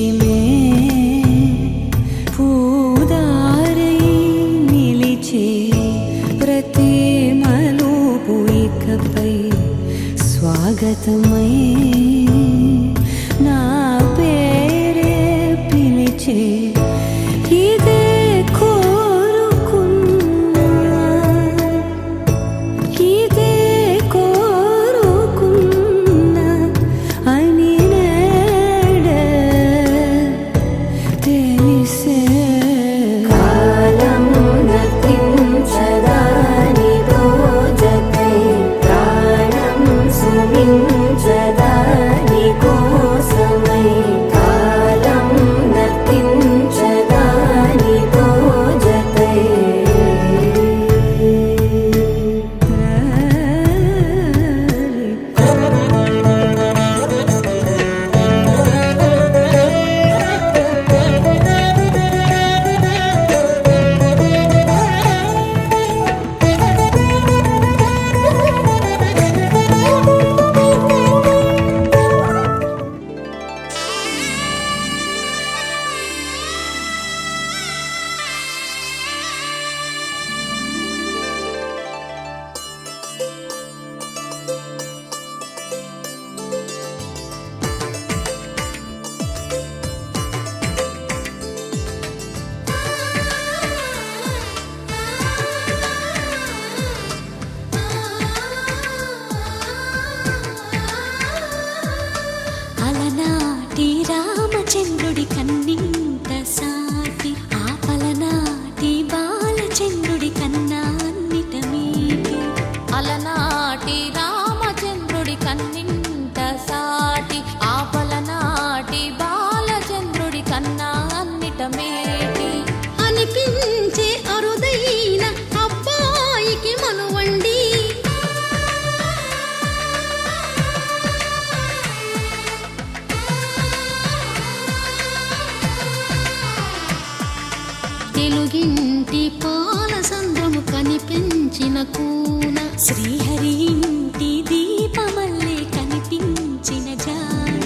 చెలిమే పూదారై నిలిచే ప్రతి మలుపు ఇకపై స్వాగతమై నా పేరే పిలిచే ఇదే కోరుకున్నా ఇదే కోరుకున్నా అని నేడే తెలిసే కాలం నతించదాని రోజకై ప్రాణం సుమించదాని కోసమై కాలం నతించదాని రోజకై అలనాటి రామచంద్రుడి కన్నింత సాటి ఆపలనాటి బాలచంద్రుడి కన్నా అన్నిట మీటి అలనాటి రామచంద్రుడి కన్నింత సాటి ఆపలనాటి బాలచంద్రుడి కన్నా అన్నిట మేటి అనిపించే అరుదైన అబ్బాయికి మనువండి తెలుగింటి పాల సంద్రము కనిపించిన కూన శ్రీహరి ఇంటి దీపమల్లే కనిపించిన జాన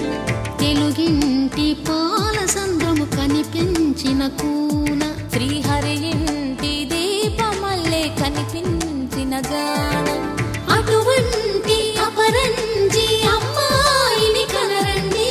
తెలుగింటి పాల సంద్రము కనిపించిన కూన శ్రీహరి ఇంటి దీపమల్లే కనిపించిన జాన అటువంటి అపరంజి అమ్మాయిని కనరండి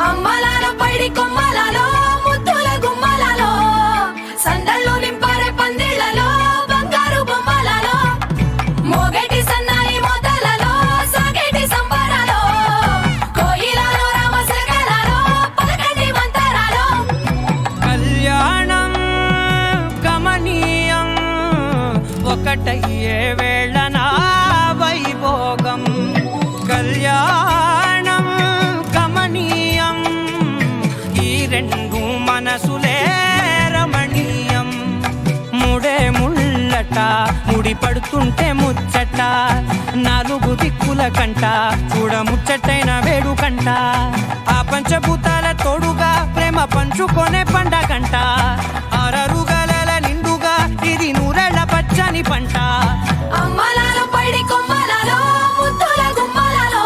అమ్మలాలో పైడి కొమ్మలలో ముద్దుల గుమ్మలలో సందళ్ళు నింపారే పందిళ్లలో బంగారు బొమ్మలలో మోగేటి సన్నాయి మోతలలో సాగేటి సంబరాలో కోయిలలో రామసగలలో పలకండి మంతరాలో కళ్యాణం గమనీయం ఒకటయ్యే వేళ నా వైభోగం కళ్యాణం గమనీయం ఈ రెండు మనసులే రమణీయం ముడే ముళ్ళట ముడి పడుతుంటే ముచ్చట నాలుగు దిక్కుల కంట చూడ ముచ్చటైన వేడుకంట ఆ పంచభూతాల తోడుగా ప్రేమ పంచుకొనే పండగంట ఆరరుగల నిండుగా ఇది నూరెళ్ళ పచ్చని పంట అమ్మలాలో పైడి కొమ్మలలో ముద్దుల గుమ్మలలో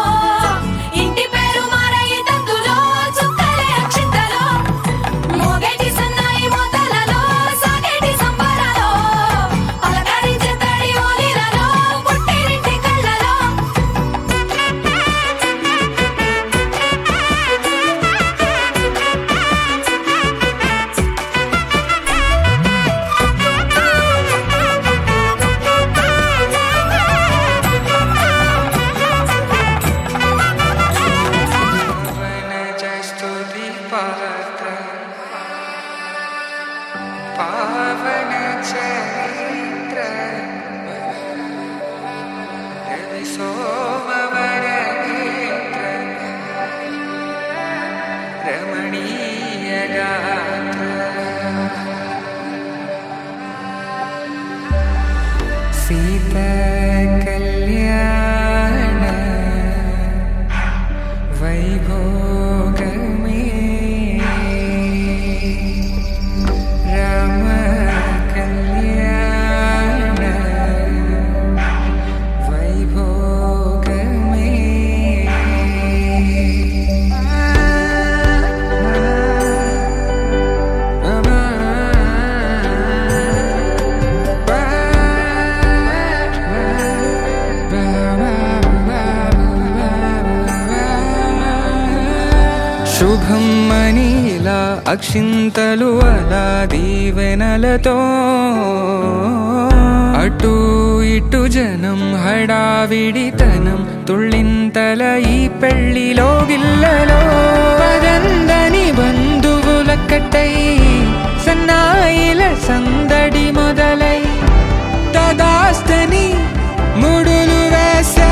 ఇంటి పేరు మారయ్య తందులో చుక్కలే అక్షింతలో మోగేటి సన్నాయి మోతలలో సాగేటి సంబరాలో పలకరించే తడి ఓలిలలో పుట్టినింటి కళ్ళలో సీత కళ్యాణ వైభోగమే రామ కళ్యాణ వైభోగమే శుభం మనీలా అక్షింతలు అలా దీవెనలతో అటు ఇటు జనం హడావిడితనం తుళ్ళింతల ఈ పెళ్లిలో గిల్లలో పదందని బంధువుల కట్టై సన్నాయిల సందడి మొదలై తదాస్తని ముడులు వేసా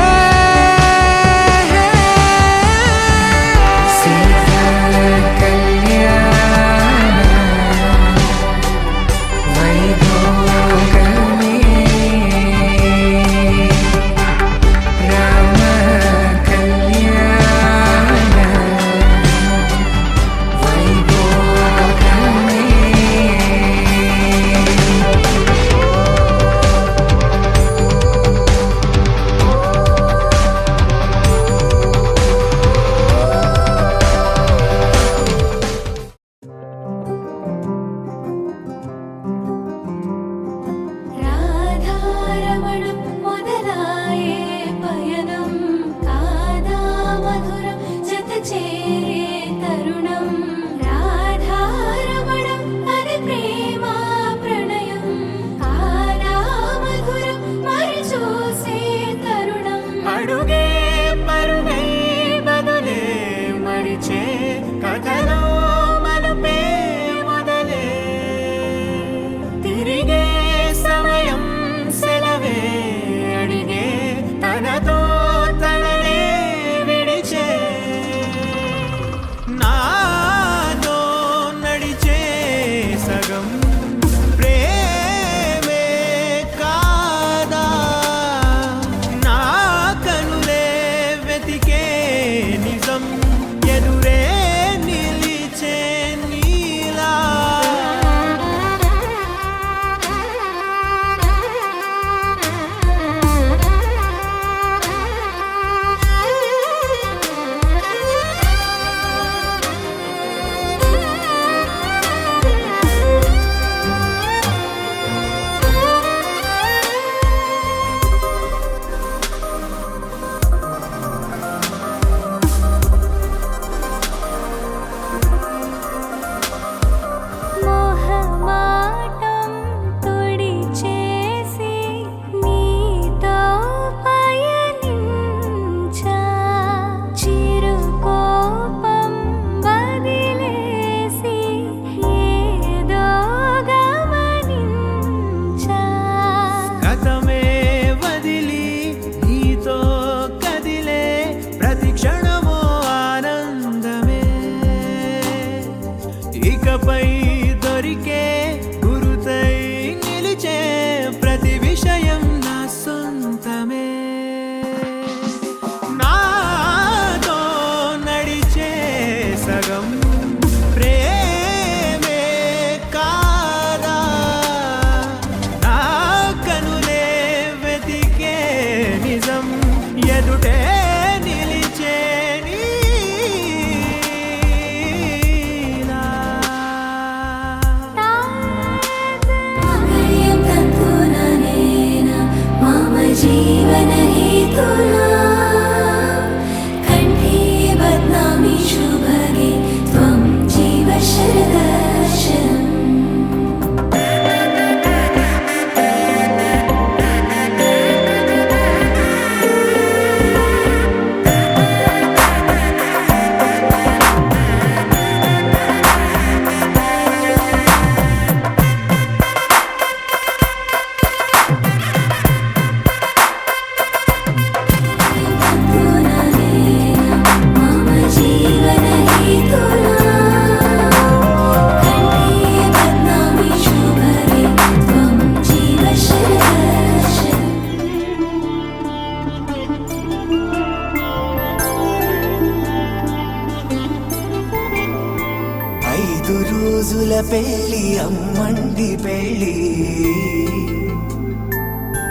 రోజుల పెళ్ళి అమ్మండి పెళ్ళి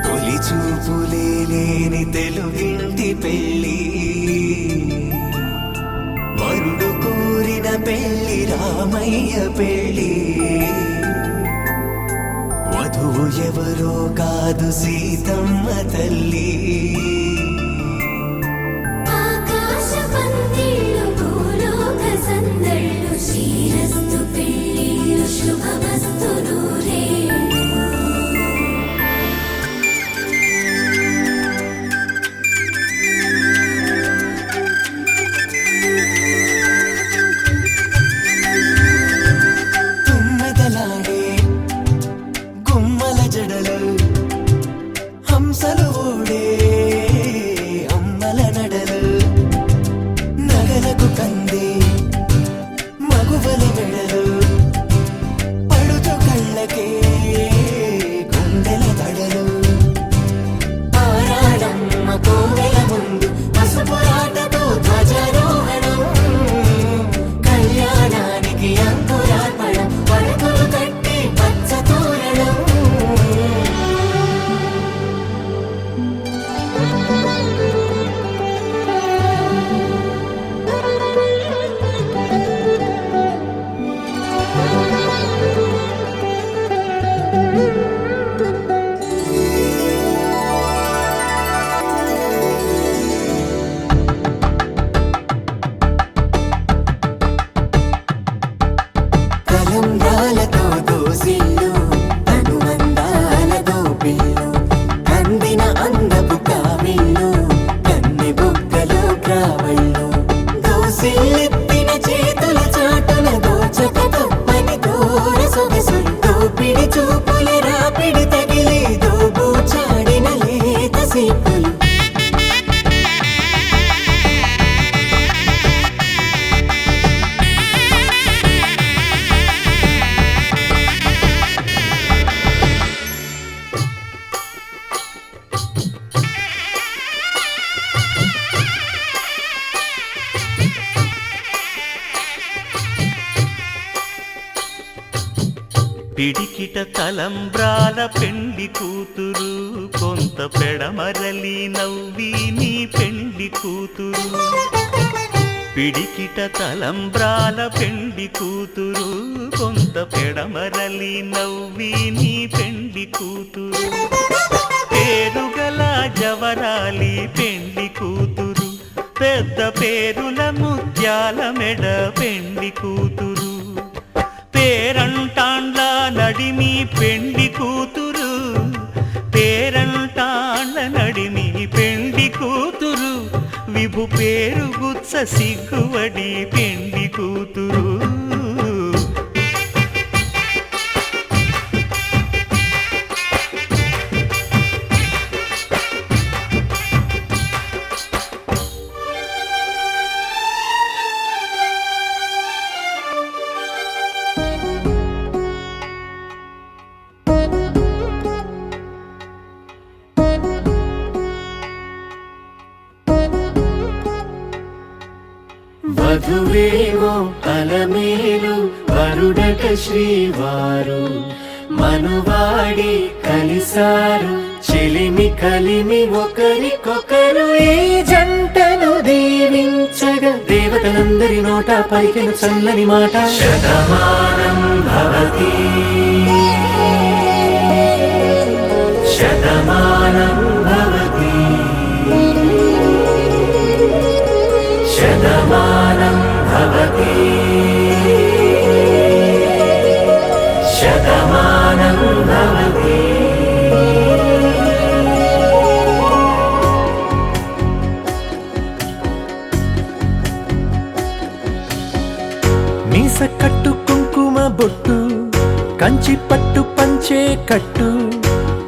తొలి చూపులే లేని తెలుగింటి పెళ్ళి వరుడు కోరిన పెళ్ళి రామయ్య పెళ్ళి వధువు ఎవరో కాదు సీతమ్మ తల్లి ఆకాశ పందిళ్ళు భూలోక సందళ్ళు శ్రీరస్తు పెళ్ళిళ్ళు శుభమస్తు నూరేళ్ళు తుమ్మెదలాడే గుమ్మల జడలు హంసలు ఓడే అమ్మల నడలు నగలకు కంది మగువల వెడలు పడుచు కళ్ళకే గుండెల తడలు ఆరాడమ్మ కోవెల ముందు పసుపురాటతో ధ్వజారోహణం కళ్యాణానికి అంకురార్పణం పడకలు కట్టి పచ్చ తోరణం తలంబ్రాలతో దోసిళ్ళు అనుబంధాలతో పిల్లు అందిన అందపు కావిళ్ళు కన్ని బుగ్గలు గ్రావళ్ళు దోసిల్లెత్తిన చేతుల చాటున దోచక తప్పని దూర సొగసులు దోపిడి చూపుల రాపిడి తగిలి దోబూచాడిన లేత సీపులు పిడికిట తలంబ్రాల పెండి కూతురు కొంత పెడమరలి నవ్వి నీ పెండి కూతురు పిడికిట తలంబ్రాల పెండి కూతురు కొంత పెడమరలి నవ్వి నీ పెండి కూతురు పేరుగల జవరాలి పెండి కూతురు పెద్ద పేరుల ముత్యాల మెడ పెండి కూతురు పేరంటాండ్ల నడిమి పెండి కూతురు పేరంటాండ్ల నడిమి పెండి కూతురు విభు పేరు గుత్స సిగ్గువడి పెండి కూతురు వధువేమో అలమేలు వరుడట శ్రీవారు మనువాడి కలిసారు చెలిమి కలిమి ఒకరికొకరు ఈ జంటను దీవించగా దేవతలందరి నోట పలికిన చల్లని మాట శతమానం భవతి శతమానం భవతి శతమానం భవతి శతమానం భవతి మీస కట్టు కుంకుమ బొట్టు కంచి పట్టు పంచే కట్టు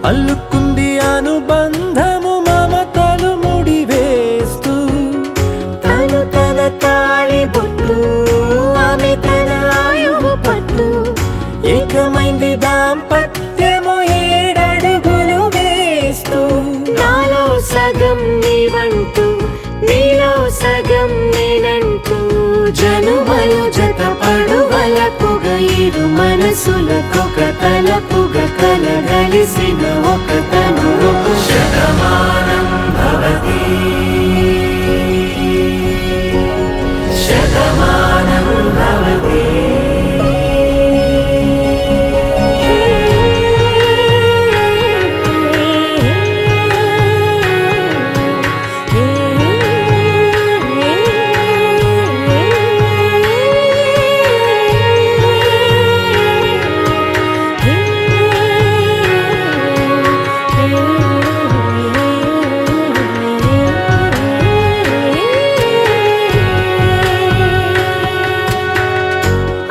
అల్లుకుంది అనుబంధము మమతలు ముడివేస్తూ తను తన తాళి బొట్టు ఆమె తన ఆయువు పట్టు ఏకమైంది దాంపత్యము 7 అడుగులు వేస్తూ నాలో సగం నీవంటూ నీలో సగం నేనంటూ జనుమలు జత పడువలకుగా ఇరు మనసులకొక తలపుగా కలగలిసిన ఒక తను శతమానం భవతి శతమానం భవతి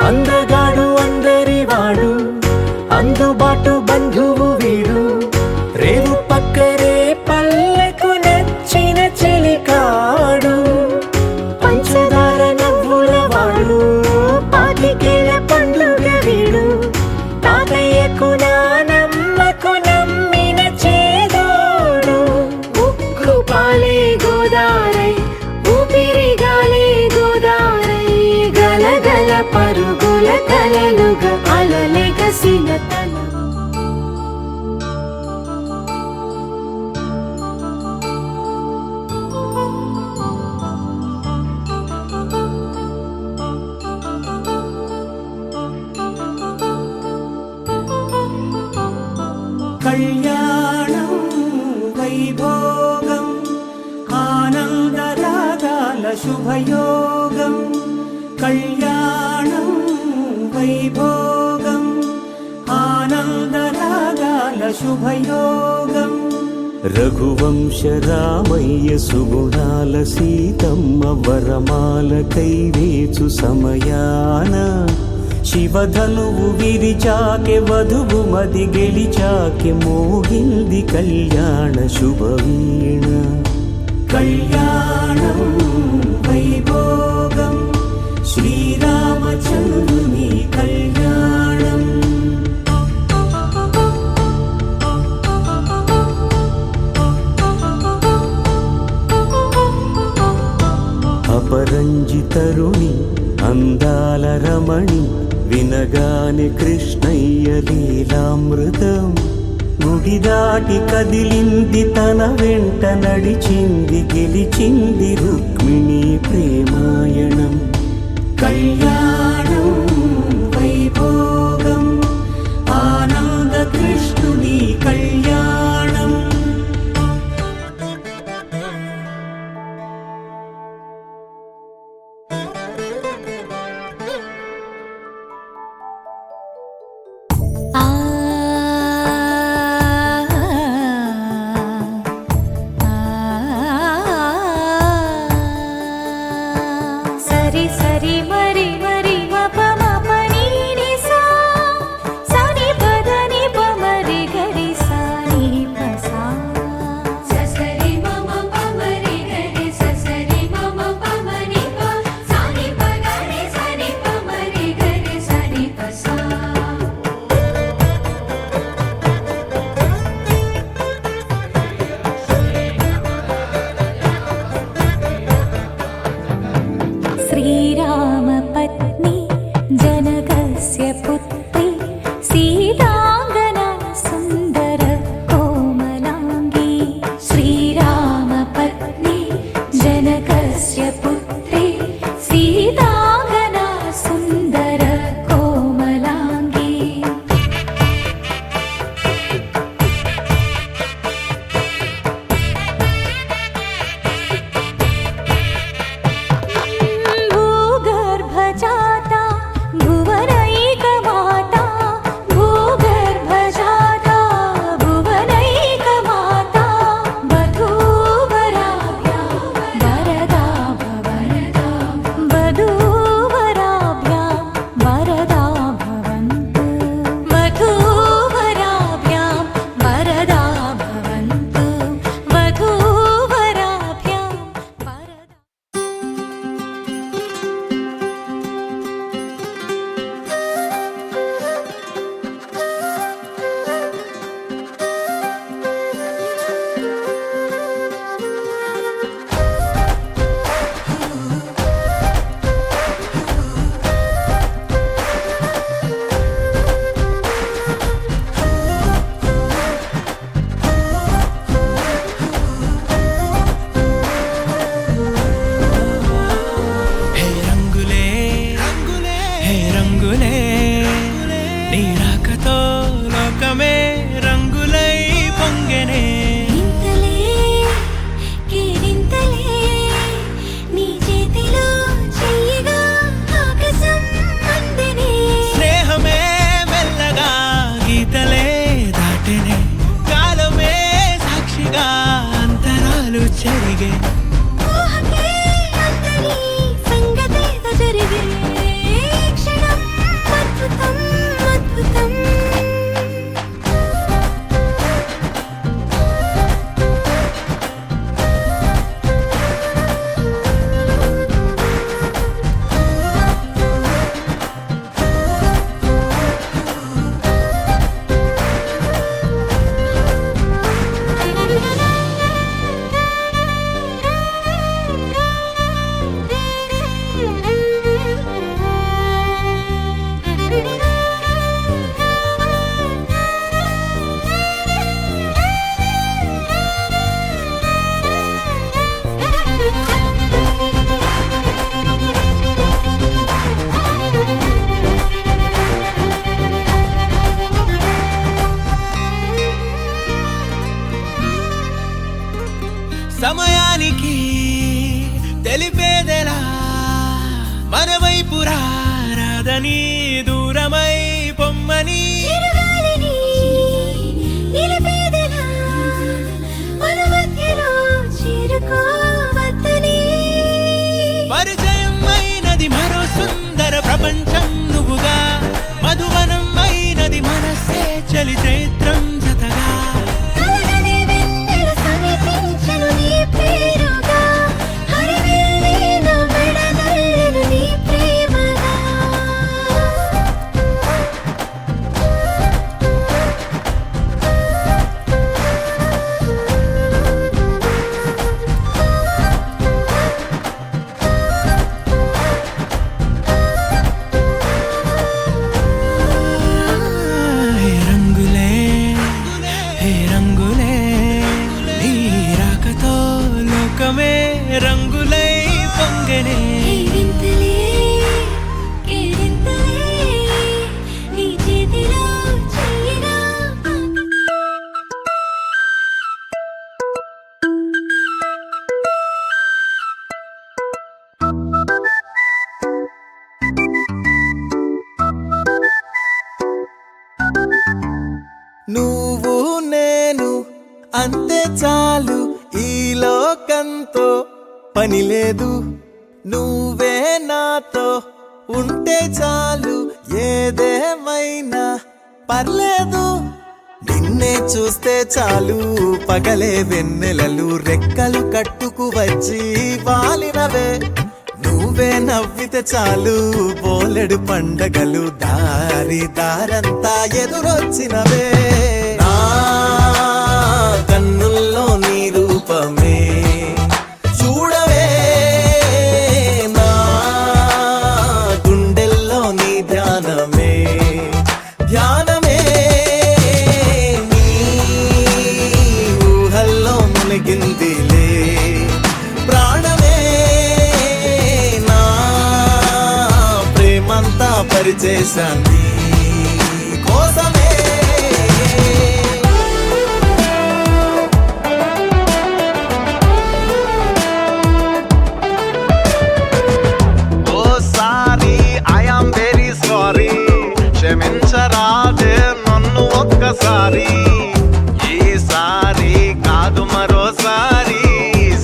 అందగాడు అందరివాడు అందుబాటు బంధువు వీడు రేవు పక్కరే పల్లెకు నచ్చిన చెలికాడు పంచదార నవ్వుల వాడు పాతికేల పండుగ వీడు తాతయ్యకు నానమ్మకు నమ్మిన చేదోడు ఉక్కు పాలే గోదారై ఊపిరి గాలే గోదారై గలగల పరుగుల కలలుగా అలలెగసిన తల కళ్యాణం వైభోగం ఆనందరాగాల శుభయోగం కళ్యాణం వైభోగం ఆనందరాగాల శుభయోగం రఘువంశ రామయ్య సుగుణాల సీతమ్మ వరమాల కైవేచు సమయాన శివధనువు విరిచాకె వధువు మది గెలిచాకె మోగింది కళ్యాణ శుభవీణ కళ్యాణం వైభోగం శ్రీరామచంద్రుని కళ్యాణం అపరంజి తరుణి అందాల రమణి వినగానే కృష్ణయ్య లీలామృతం గుడి దాటి కదిలింది తన వెంట నడిచింది గెలిచింది రుక్మిణి ప్రేమాయణం కళ్యాణం వైభోగం ఆనంద కృష్ణుని కళ్యాణం ఆ సరి సరి మరి మరి మప మప నీ ని సా సని పద ని ప మరి గరి సా ని ప సా ససరి మమ పమరి గరి ససరి మమ పమని ప సాని పగరి సని పమరి గరి సని పసా శ్రీరామ పత్ని జనకస్య పుత్రి సీతాంగనా సుందర కోమలాంగి శ్రీరామ పత్ని జనకస్య పుత్రి సీతాంగనా సుందర కోమలాంగి భూగర్భజాత భువనైకమాలిని కాదని దూరమై పొమ్మని చిరుగాలిని నిలిపేదెలా మన మధ్యలో చేరుకోవద్దని పరిచయం అయినది మరో సుందర ప్రపంచం నువ్వుగా మధువనం అయినది మనసే చలి చైత్రం జతగా కలగనే వెన్నెల సమీపించను నీ పేరుగా హరివెల్లి నా మెడనల్లను నీ ప్రేమగా హే రంగులే హే రంగులే నీ రాకతో లోకమే రంగులై పొంగనే వింతలే కేరింతలే నీ చేతిలో చెయ్యగా నువ్వు నేను అంతే చాలు ఈ లోకంతో పని లేదు నువ్వే నాతో ఉంటే చాలు ఏదేమైనా పర్లేదు నిన్నే చూస్తే చాలు పగలే వెన్నెలలు రెక్కలు కట్టుకు వచ్చి వాలినవే నువ్వే నవ్వితే చాలు బోలెడు పండగలు దారి దారంతా ఎదురొచ్చినవే నా కన్నుల్లో నీ రూపమే చూడవే నా గుండెల్లో నీ ధ్యానమే ధ్యానమే నీ ఊహల్లో మునిగిందిలే ప్రాణమే నా ప్రేమంతా పరిచేశాన్ని కోసమే ఓ సారీ ఐఆమ్ వెరీ సారీ క్షమించరాదే నన్ను ఒక్కసారి ఈసారి కాదు మరోసారి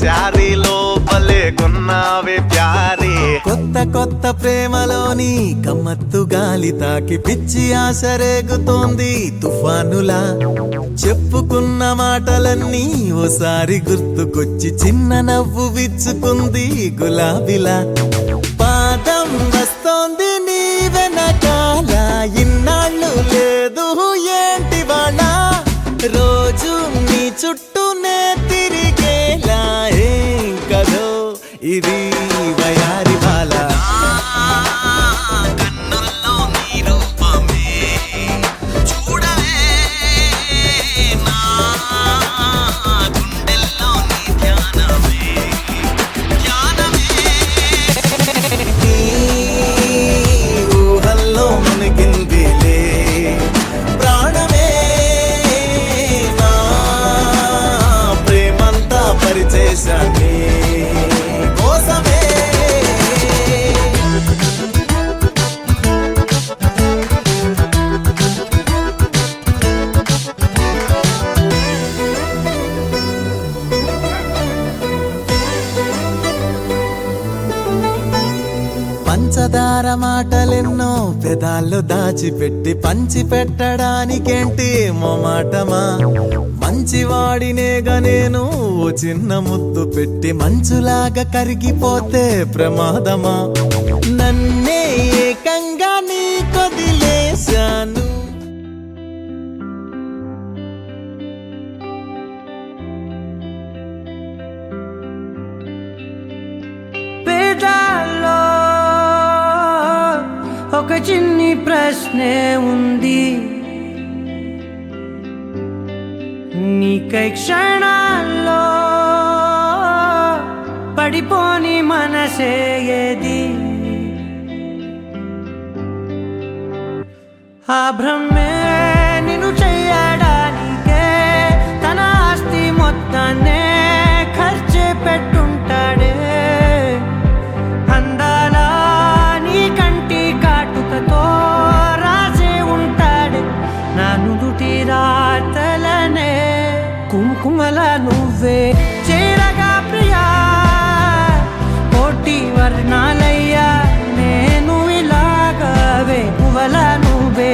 శారీ లోపలే కొన్నావే ప్యారీ కొత్త కొత్త ప్రేమలోని గమ్మత్తు గాలి తాకి పిచ్చి ఆశ రేగుతోంది తుఫానులా చెప్పుకున్న మాటలన్నీ ఓసారి గుర్తుకొచ్చి చిన్న నవ్వు విచ్చుకుంది గులాబీలా పాదం వస్తోంది నీ వెనకాల ఇన్నాళ్ళు లేదు ఏంటి వాళ్ళ రోజు నీ చుట్టూనే తిరిగేలా ఏం కదో ఇది వయారి బాల కన్నుల్లో నీ రూపమే చూడవే నా గుండెల్లో నీ ధ్యానమే ధ్యానమే నీ ఊహల్లో మునిగిందిలే ప్రాణమే నా ప్రేమంతా పరిచేశాన్ని కోసమే పంచదార మాటలెన్నో పెదాల్లో దాచిపెట్టి పంచి పెట్టడానికేంటి మొమాటమా మంచివాడినేగా నేను ఓ చిన్న ముద్దు పెట్టి మంచులాగా కరిగిపోతే ప్రమాదమా నన్నే ఏకంగా నీ కొదిలేశాను పేదాల్లో ఒక చిన్ని ప్రశ్నే ఉంది నీకై క్షణాల్లో పడిపోని మనసే ఏది ఆ భ్రమే నిన్ను చెయ్యడానికే తన ఆస్తి మొత్తాన్నే ఖర్చు పెట్టుంటాడే అందాల నీ కంటి కాటుక నువ్వే చేరగా ప్రియా కోటి వర్ణాలయ్యా నేను ఇలాగవే పువ్వల నువ్వే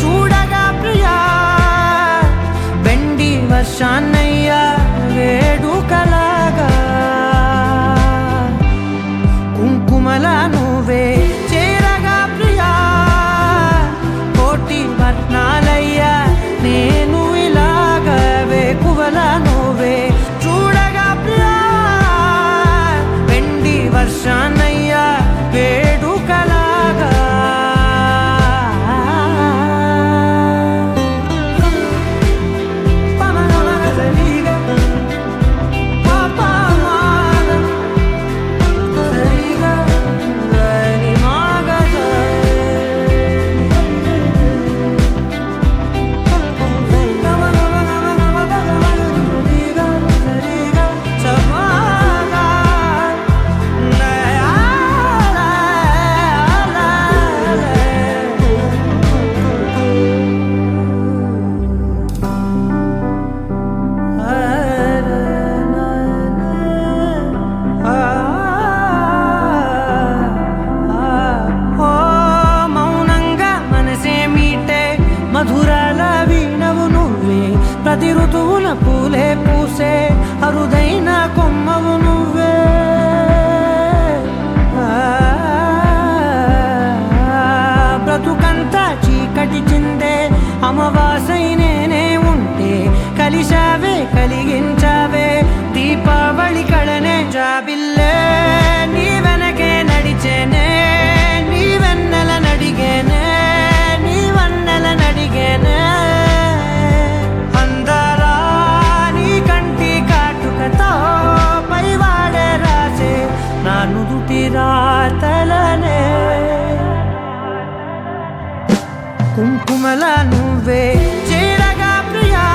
చూడగా ప్రియా వెండి వర్షాన్నయ్యా వేడుకలాగా కుంకుమల నువ్వే చేరగా ప్రియా కోటి వర్ణాలయ్యా నేను ఇలాగవే పువ్వల నువ్వే చూడగా ప్రియా వెండి వర్షాన్నయ్యా వేడుకలాగా మధురాల వీణవు నువ్వే ప్రతి ఋతువున పూలే పూసే అరుదైన కొమ్మవు నువ్వే బ్రతుకంతా చీకటి చిందే అమవాసై నేనే ఉంటే కలిశావే కలిగించావే దీపావళి కళనే జాబిల్లే నీ వెనకే నడిచేనే నీ వెన్నెల నడిగేనే నడిగేనే అందరా నీ కంటి కాటుకతో పైవాడే రాసే నా నుదుటి రాతలనే కుంకుమల నువ్వే చేరగా ప్రియా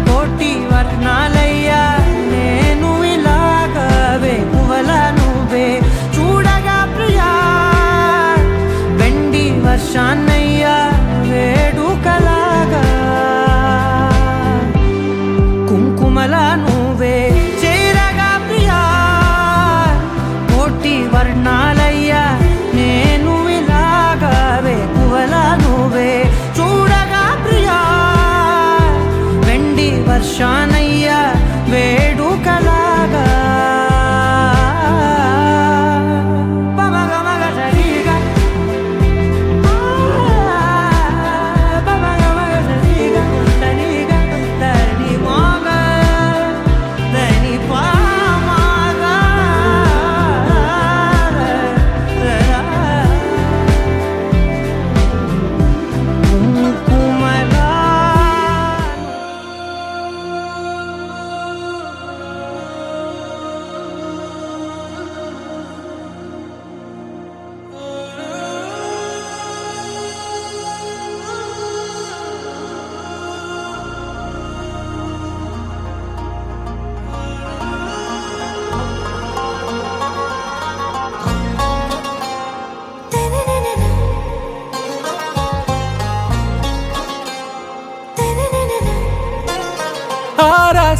కోటి వర్ణాలయ్యా నేను ఇలాగవే పువ్వల నువ్వే చూడగా ప్రియా వెండి వర్షాన్నయ్యా వేడుకలాగా కుంకుమల నువ్వే చేరగా ప్రియా కోటి వర్ణాలయ్యా నేను ఇలాగవే పువ్వల నువ్వే చూడగా ప్రియా వెండి వర్షాన్నయ్యా వేడుకలాగా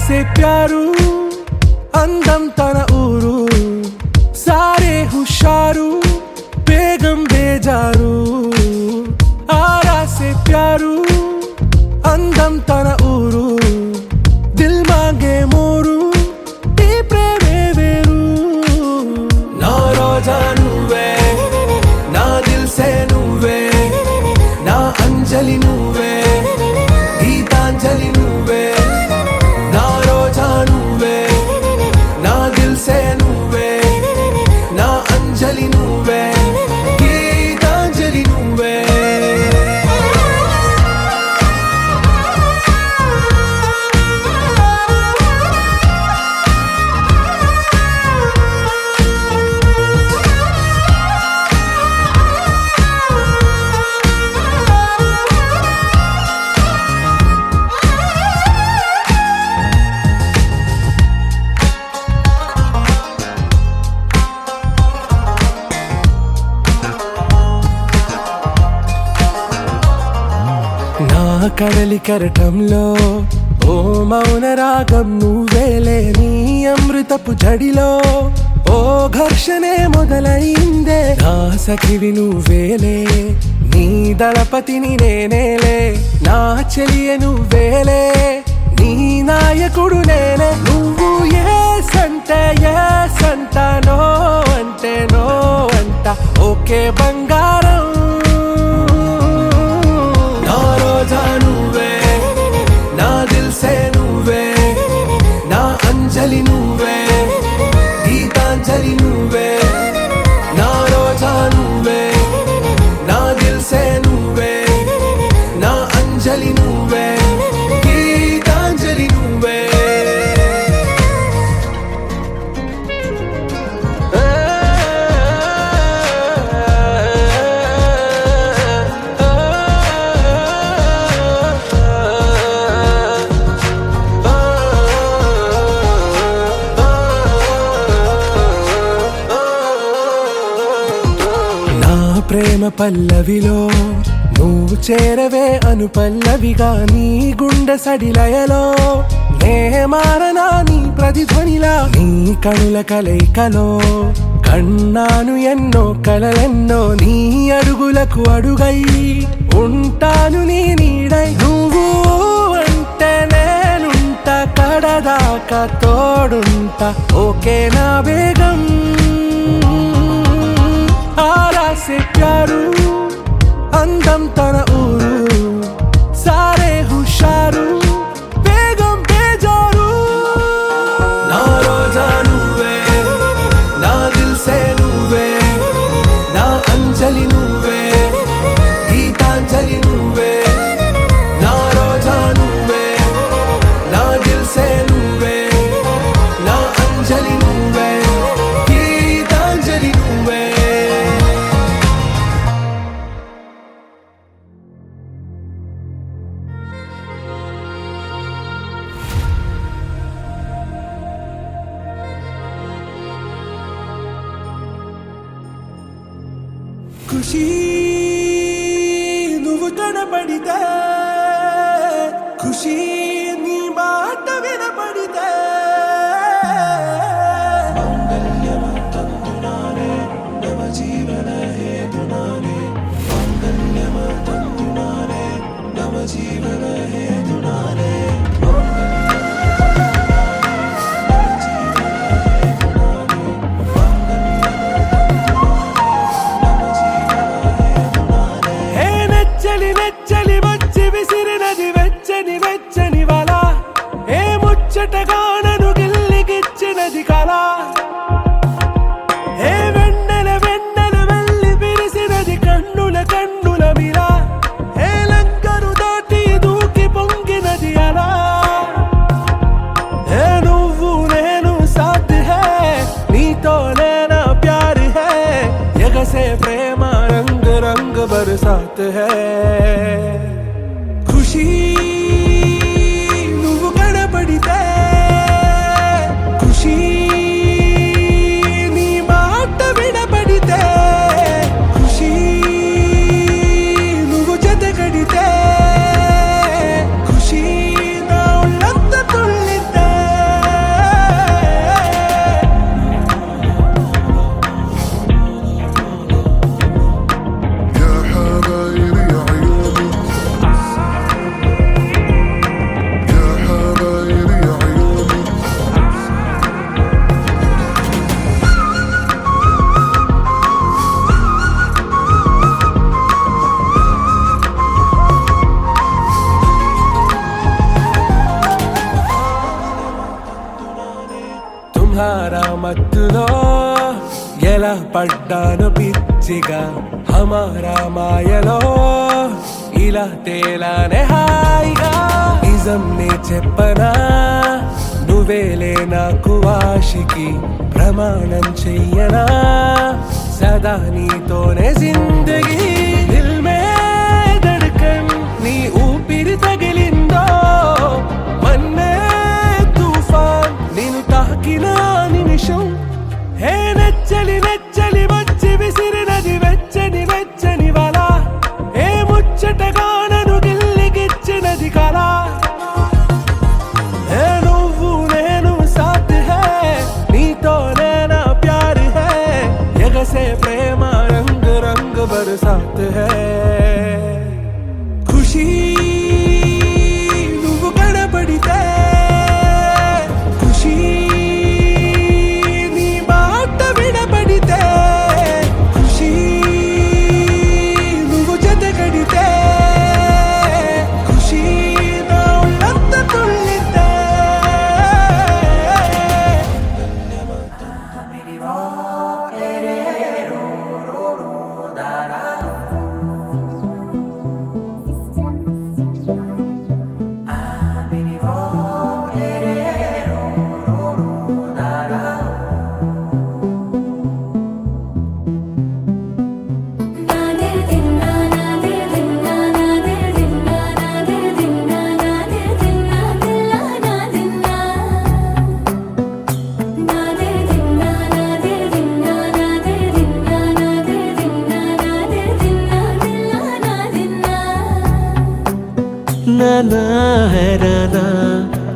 से प्यारू అందం తన ఊరు సారే హుషారు బేగం బేజారు ఆరా సే ప్యారు అందం తన ఊరు దిల్ మాంగే మోరు ఈ ప్రేమే వేరు నా రోజా నువ్వే నా దిల్ సే నువ్వే నా అంజలి నువ్వే గీతాంజలి నువ్వే నా రోజా నువ్వే నా దిల్ సే నువ్వే నా అంజలి నువ్వే గీతాంజలి నువ్వే కడలి కెరటంలో ఓ మౌన రాగం నువ్వేలే నీ అమృతపు జడిలో ఓ ఘర్షణే మొదలైందే నా సఖివి నువ్వేలే నీ దళపతిని నేనేలే నా చెలియ నువ్వేలే నీ నాయకుడు నేనే నువ్వు ఏ సంట నో అంటే నో అంట ఓకే బంగారం నా రోజా నువ్వే నా దిల్సే నువ్వే నా అంజలి నువ్వే గీతాంజలి నువ్వే నా రోజా నువ్వే నా దిల్సే నువ్వే నా అంజలి నువ్వే గీతాంజలి నువ్వే నా ప్రేమ పల్లవిలో నువ్వు చేరవే అను పల్లవిగా నీ గుండె సడిలయలో నే మారనా నీ ప్రతిధ్వనిలా నీ కనుల కలయికలో కన్నాను ఎన్నో కలలెన్నో నీ అడుగులకు అడుగై ఉంటాను నీ నీడై నువ్వు అంటే నేనుంట కడదాకా తోడుంటా ఓకే నా బేగం आरा से प्यारू అందం తన ఊరు సారే హుషారు బేగం బేజారు నా రోజా నువ్వే నా దిల్సే నువ్వే నా అంజలి నువ్వే గీతాంజలి నువ్వే నా రోజా నువ్వే నా దిల్సే నువ్వే నా అంజలి నువ్వే గీతాంజలి నువ్వే ఖుషి నువ్వు కనబడితే ఖుషి నీ మాట వినపడితే నెచ్చలి వచ్చి విసిరినది వెచ్చని వెచ్చని వల ఏ ముచ్చటగా నన్ను గిల్లిగిచ్చినది కళ ఏ వెన్నెల వెళ్ళి విరిసినది కన్నుల మిల ఏ లంకను దాటి దూకి పొంగినది అలా ఏ నువ్వు నేను సాథ్ హై నీతోనే నా ప్యార్ హై ఎగసే ప్రేమ రంగ్ రంగ్ బరసాత్ హై ఖుషి నువ్వు కనబడితే ఖుషి నీ మాట వినపడితే ఖుషి నువ్వు జతగడితే ఖుషి నా ఒళ్ళంత తుళ్ళితే తుమ్హారా మత్తులో ఎలా పడ్డాను పిచ్చిగా హమారా మాయలో ఇలా తేలానే హాయిగా నిజం నే చెప్పనా నువ్వేలే నాకు ఆశికి ప్రమాణం చెయ్యనా సదా నీతోనే జిందగీ దిల్ మే ధడ్కన్ నీ ఊపిరి తగిలిందో మన్నే తుఫాన్ నిన్ను తాకిన నిమిషం హే నెచ్చలి వచ్చి విసిరినది వెచ్చని వల ఏ ముచ్చటగా నన్ను గిల్లిగిచ్చినది కళ बरसात है खुशी నువ్వు కనబడితే ఖుషి నీ మాట వినబడితే ఖుషి నువ్వు జత కడితే ఖుషి నా ఒళ్ళంత తుళ్ళితే నానా హైరానా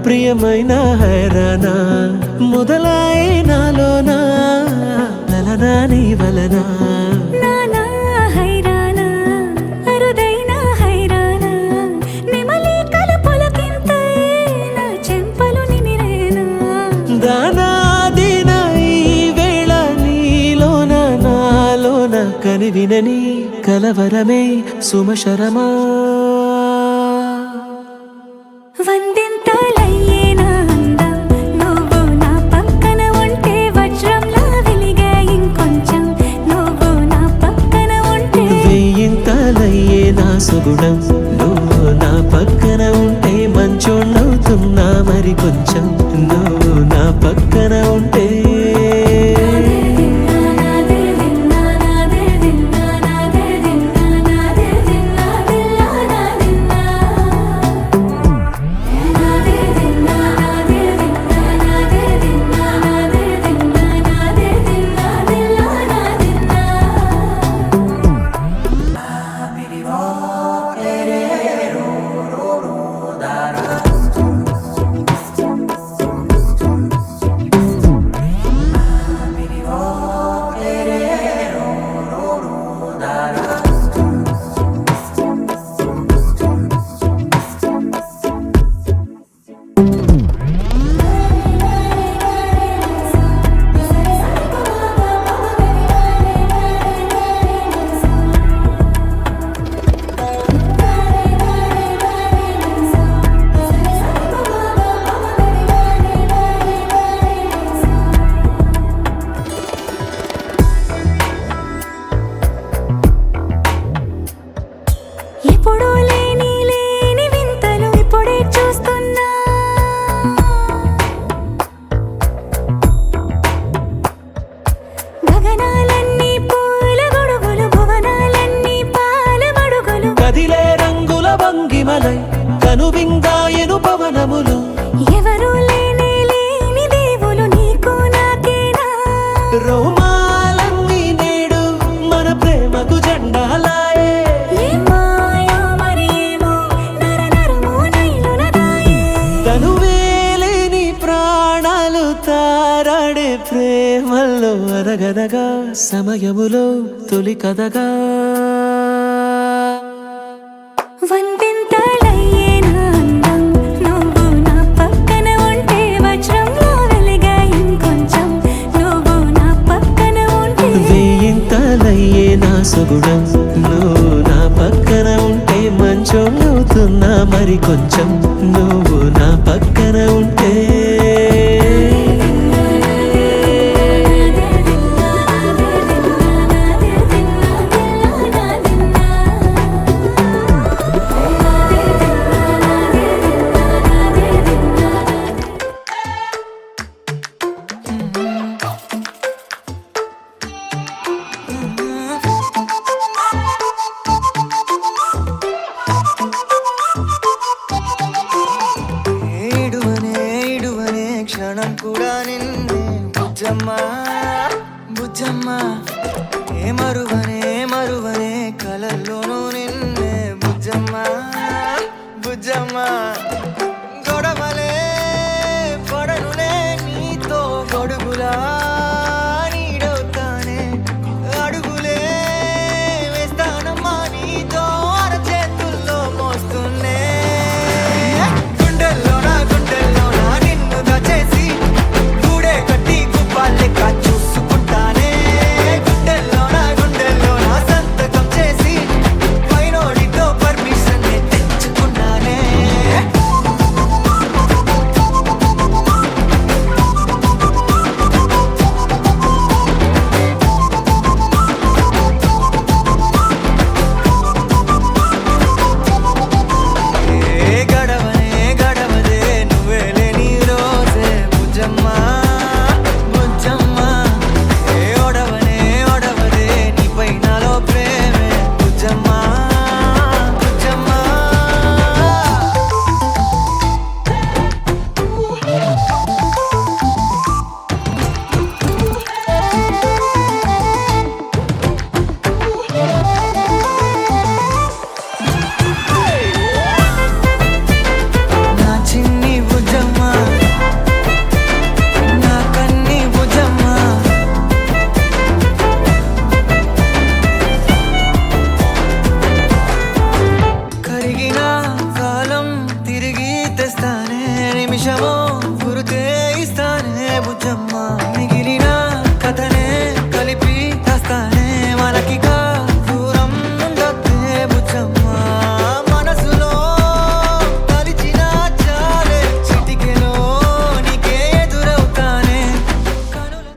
ప్రియమైన హైరానా మొదలాయి నాలోనా లలనా నీ వలనా నానా హైరానా అరుదైన హైరానా నెమలి కలుపులకింతై నా చెంపలు నిమిరేనా దానాదిన ఈ వేళ నీలోన నాలోన కనివినని కలవరమే సుమశరమా వందింతలయ్యేనా అందం నువ్వు నా పక్కన ఉంటే వజ్రంలా వెలిగే ఇంకొంచెం నువ్వు నా పక్కన ఉంటే వెయ్యింతలయ్యే నా సుగుణం నువ్వు నా పక్కన ఉంటే మంచోణ్ణవుతున్నా మరి కొంచెం నువ్వు నా పక్కన ఉంటే ఎప్పుడూ లేని వింతలు ఇప్పుడే చూస్తున్నా గగనాలన్నీ పూల గొడుగులు భువనాలన్నీ పాల మడుగులు కదిలే రంగుల భంగిమలై కనువిందాయను పవనములు ఎవరూ లేని దేవులు నీకు నాకేనా రోమాలన్నీ నేడు మన ప్రేమకు జెండాలాయే ఏ మాయో మరి ఏమో నరనరమో నైలున దాయే తనువేలేని ప్రాణాలు తారాడే ప్రేమల్లో అనగనగా సమయములో తొలి కథగా వందింతలయ్యేనా అందం నువ్వు నా పక్కన ఉంటే వజ్రంలా వెలిగే ఇంకొంచెం నువ్వు నా పక్కన ఉంటే వెయ్యింతలయ్యే నా సుగుణం నువ్వు నా పక్కన ఉంటే మంచోణ్ణవుతున్నా మరి కొంచెం నువ్వు నా పక్కన ఉంటే క్షణం కూడా నిన్నే బుజ్జమ్మా బుజ్జమ్మా ఏ మరువనే కలల్లోనూ నిన్నే బుజ్జమ్మా బుజ్జమ్మా గొడవలే పడనులే నీతో గొడుగులా నీడవుతానే అడుగులే మనకిగా దూరం ఉండొద్దే బుజ్జమ్మా మనసులో కలిచిన చాలే చిటికెలో నీకే ఎదురవుతానే కనుల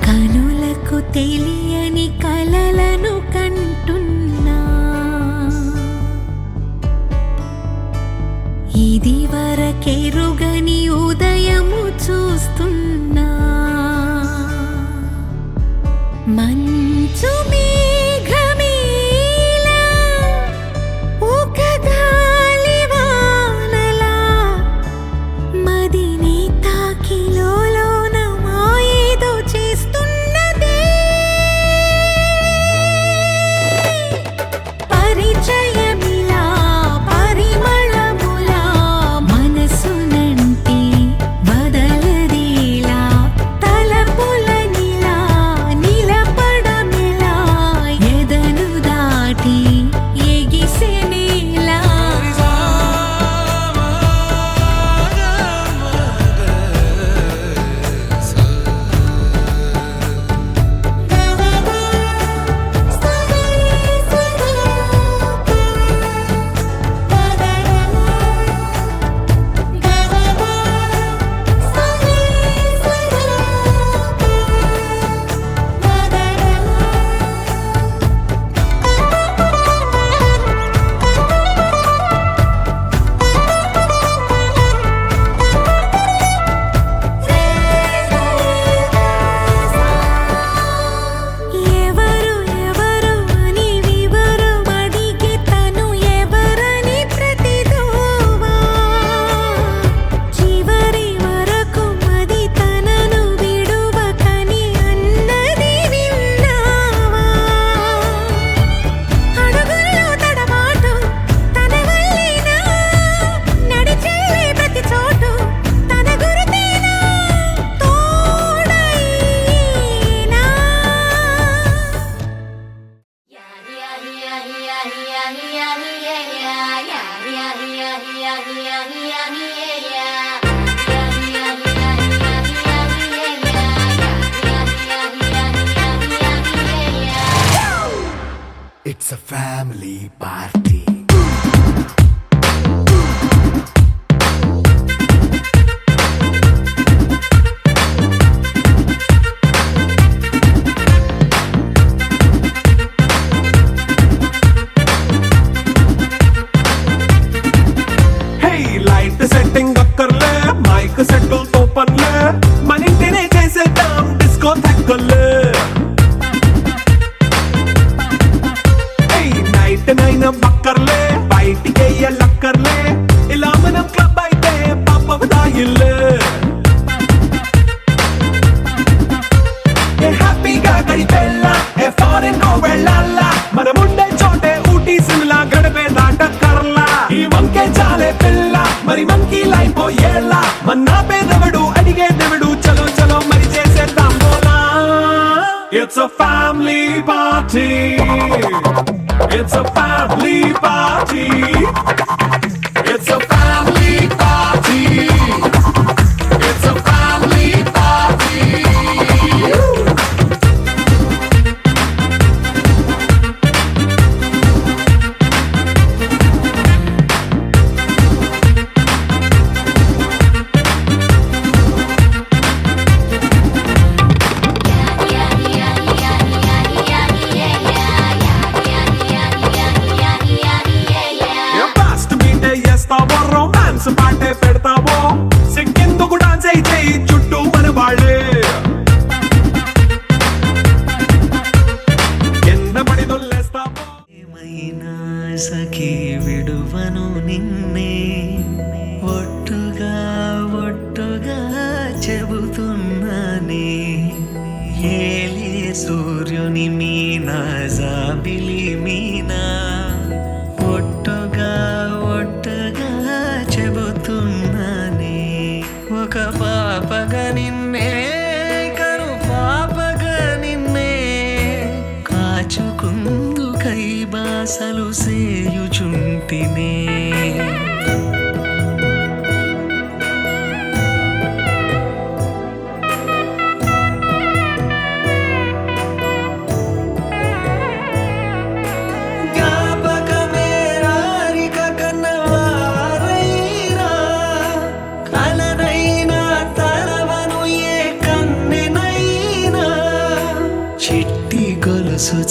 కనులకు తెలియని కలలను కంటున్నా ఇది వరకెరుగని ఉదయము చూస్తున్నా మంచు మేఘమేలా ఒక గాలివానలా మదిని తాకిలోన మాయేదో చేస్తున్నదే పరిచయమిలా పరిమళములా మనసునంటి బదలదేలా తలపులనిలా నిలపడమిలా ఎదను దాటి ఎగిసెనేలా ఎవరు ఎవరు అని వివరం అడిగి తను ఎవరని ప్రతిదోవా చివరి వరకు మది తనను విడువకని అన్నది విన్నావా అడుగుల్లో తడబాటు తన వల్లేనా నడిచేవే ప్రతి చోటు తన గురుతేనా తోడైనా It's a family party. Hey, light setting అక్కర్లే మైక్ సెట్టుల్ తో పనులే మన ఇంటినే చేసేద్దాం డిస్కో థెక్కలే నైట్ నైన్ బక్కర్లే బయటికి లక్కర్లే ఇలా మనం క్లబ్ అయితే పాపదాయిల్లే హ్యాపీగా గడిపెల్లా ఏ ఫారెన్ వెళ్ళాలా మనముండే చోటే ఊటీ సిమ్లా గడిపే దాటక్కర్లా ఈ వంకే చాలే పిల్ల మరి మంకీ లైపోయేలా మన్నా పేదవడు అడిగేదెవడు చలో చలో మరి చేసేద్దాం బోలా It's a family party. It's a family party. It's a family party. It's a family party.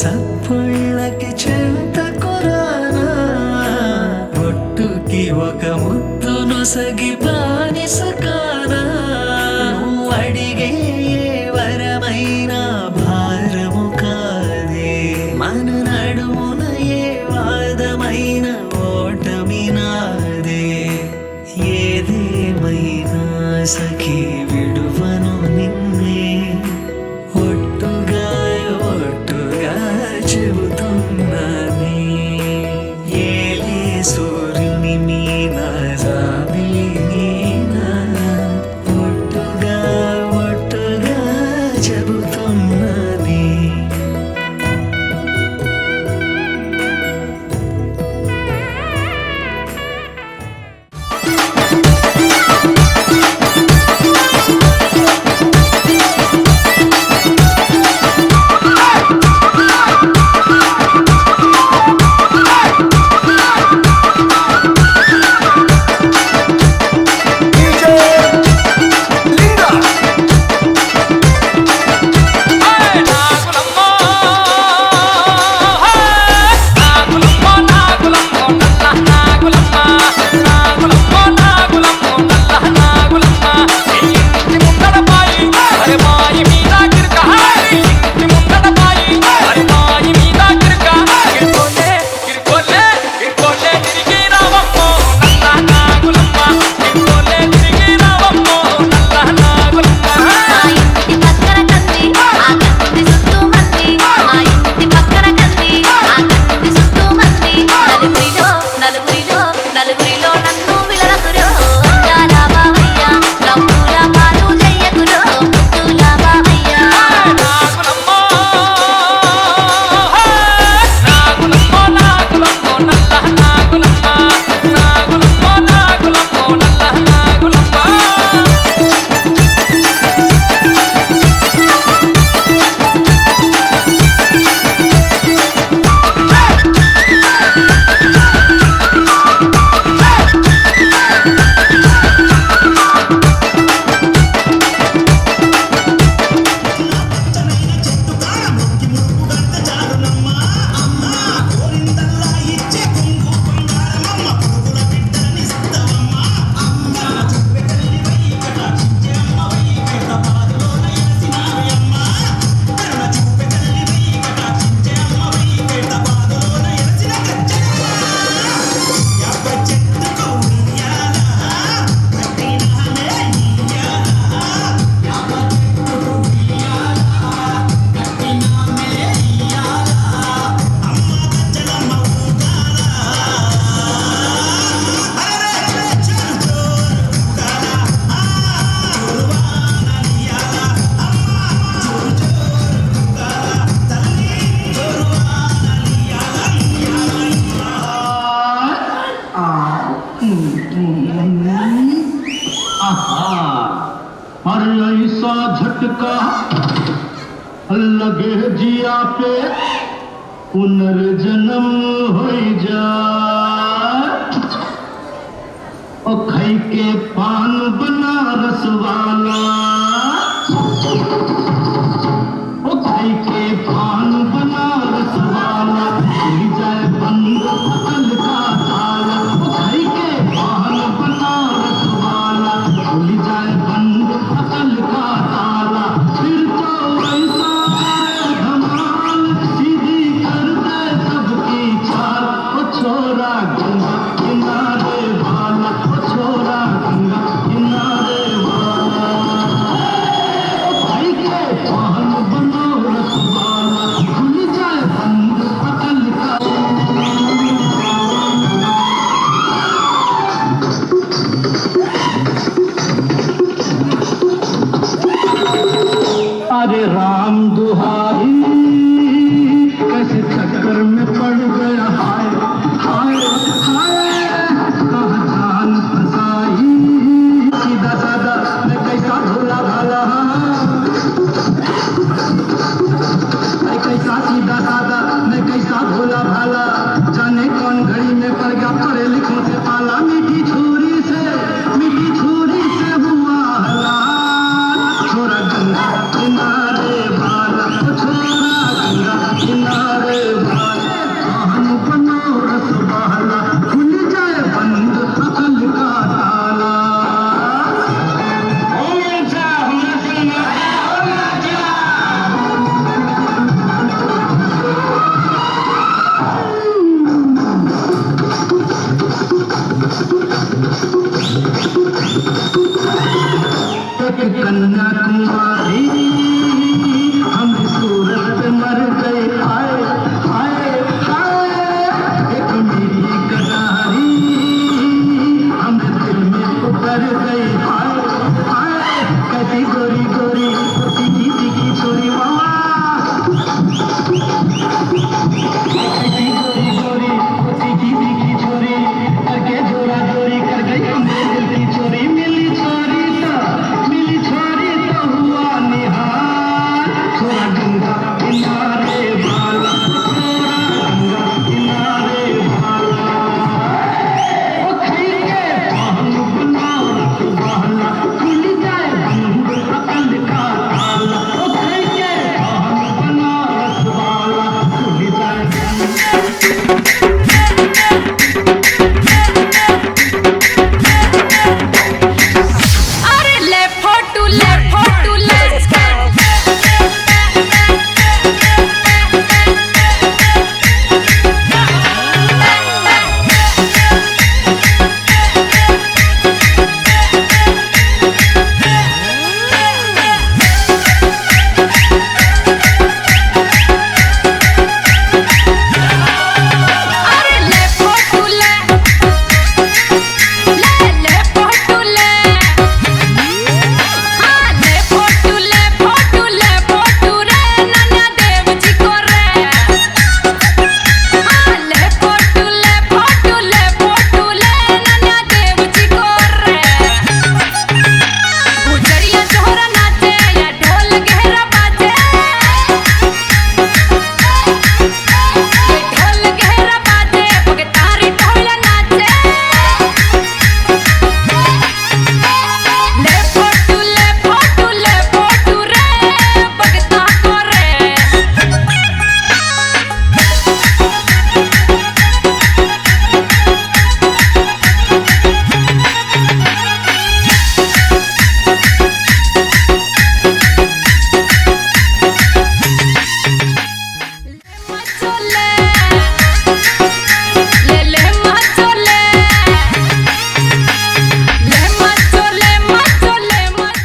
చప్పుళ్ళకి చెంతకురానా ఒట్టుకి ఒక ముద్దు నొసగి బానిసకానా అడిగే వరమైనా భారము కాదే మన నడుమున ఏ వాదమైన ఓటమి నాదే ఏదేమైనా సఖీ విడువను నిన్నే ఒట్టుగా చెబుతున్నానే ఏలే సూర్యుని మీన జాబిలి నీనా ఒట్టుగా చెబుతున్నానే ऐसा झटका लगे जिया पे पुनर्जन्म हो जाए ओ खाई के पान बनारस वाला ओ खाई के पान बनारस वाला खुल जाए बंद अकल का ताला ओ खाई के पान बनारस वाला खुल जाए बंद अकल का ताला फिर तो ऐसा धमाल सीधी कर दे सबकी चाल ओ छोरा गंगा किनारे वाला ओ छोरा गंगा किनारे वाला ओ भाई के पान बनारस वाला कर गई